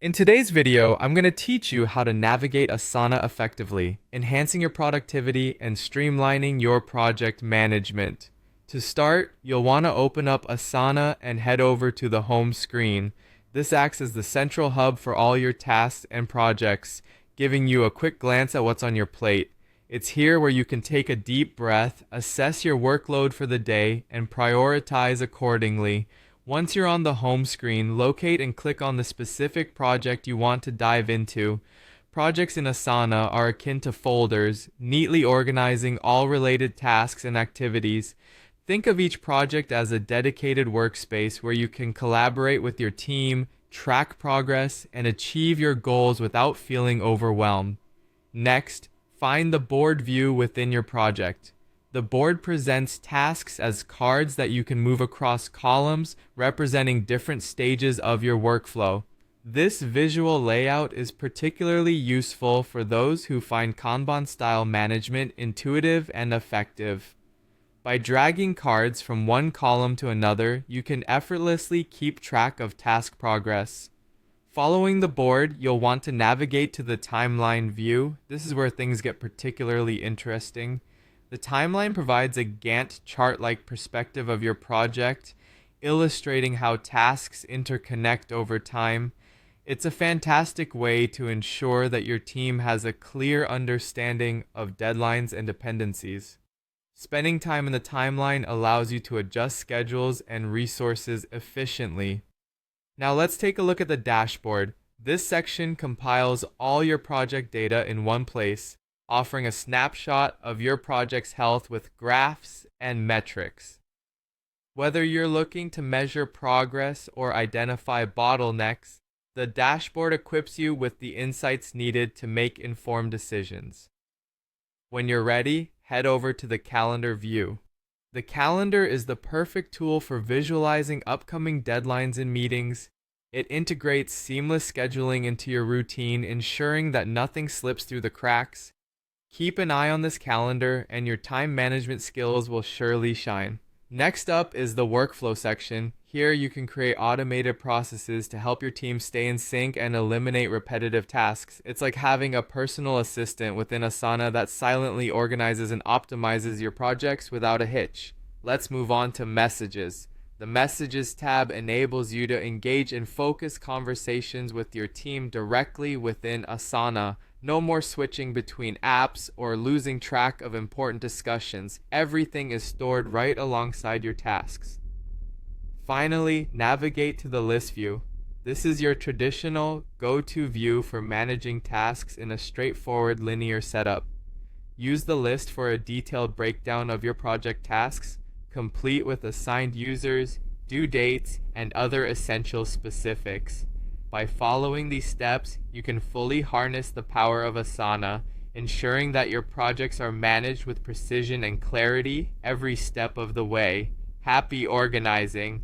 In today's video, I'm going to teach you how to navigate Asana effectively, enhancing your productivity and streamlining your project management. To start, you'll want to open up Asana and head over to the home screen. This acts as the central hub for all your tasks and projects, giving you a quick glance at what's on your plate. It's here where you can take a deep breath, assess your workload for the day, and prioritize accordingly. Once you're on the home screen, locate and click on the specific project you want to dive into. Projects in Asana are akin to folders, neatly organizing all related tasks and activities. Think of each project as a dedicated workspace where you can collaborate with your team, track progress, and achieve your goals without feeling overwhelmed. Next, find the board view within your project. The board presents tasks as cards that you can move across columns representing different stages of your workflow. This visual layout is particularly useful for those who find Kanban-style management intuitive and effective. By dragging cards from one column to another, you can effortlessly keep track of task progress. Following the board, you'll want to navigate to the timeline view. This is where things get particularly interesting. The timeline provides a Gantt chart-like perspective of your project, illustrating how tasks interconnect over time. It's a fantastic way to ensure that your team has a clear understanding of deadlines and dependencies. Spending time in the timeline allows you to adjust schedules and resources efficiently. Now let's take a look at the dashboard. This section compiles all your project data in one place, offering a snapshot of your project's health with graphs and metrics. Whether you're looking to measure progress or identify bottlenecks, the dashboard equips you with the insights needed to make informed decisions. When you're ready, head over to the calendar view. The calendar is the perfect tool for visualizing upcoming deadlines and meetings. It integrates seamless scheduling into your routine, ensuring that nothing slips through the cracks. Keep an eye on this calendar and your time management skills will surely shine. Next up is the workflow section. Here you can create automated processes to help your team stay in sync and eliminate repetitive tasks. It's like having a personal assistant within Asana that silently organizes and optimizes your projects without a hitch. Let's move on to messages. The Messages tab enables you to engage in focused conversations with your team directly within Asana. No more switching between apps or losing track of important discussions. Everything is stored right alongside your tasks. Finally, navigate to the list view. This is your traditional go-to view for managing tasks in a straightforward linear setup. Use the list for a detailed breakdown of your project tasks, complete with assigned users, due dates, and other essential specifics. By following these steps, you can fully harness the power of Asana, ensuring that your projects are managed with precision and clarity every step of the way. Happy organizing!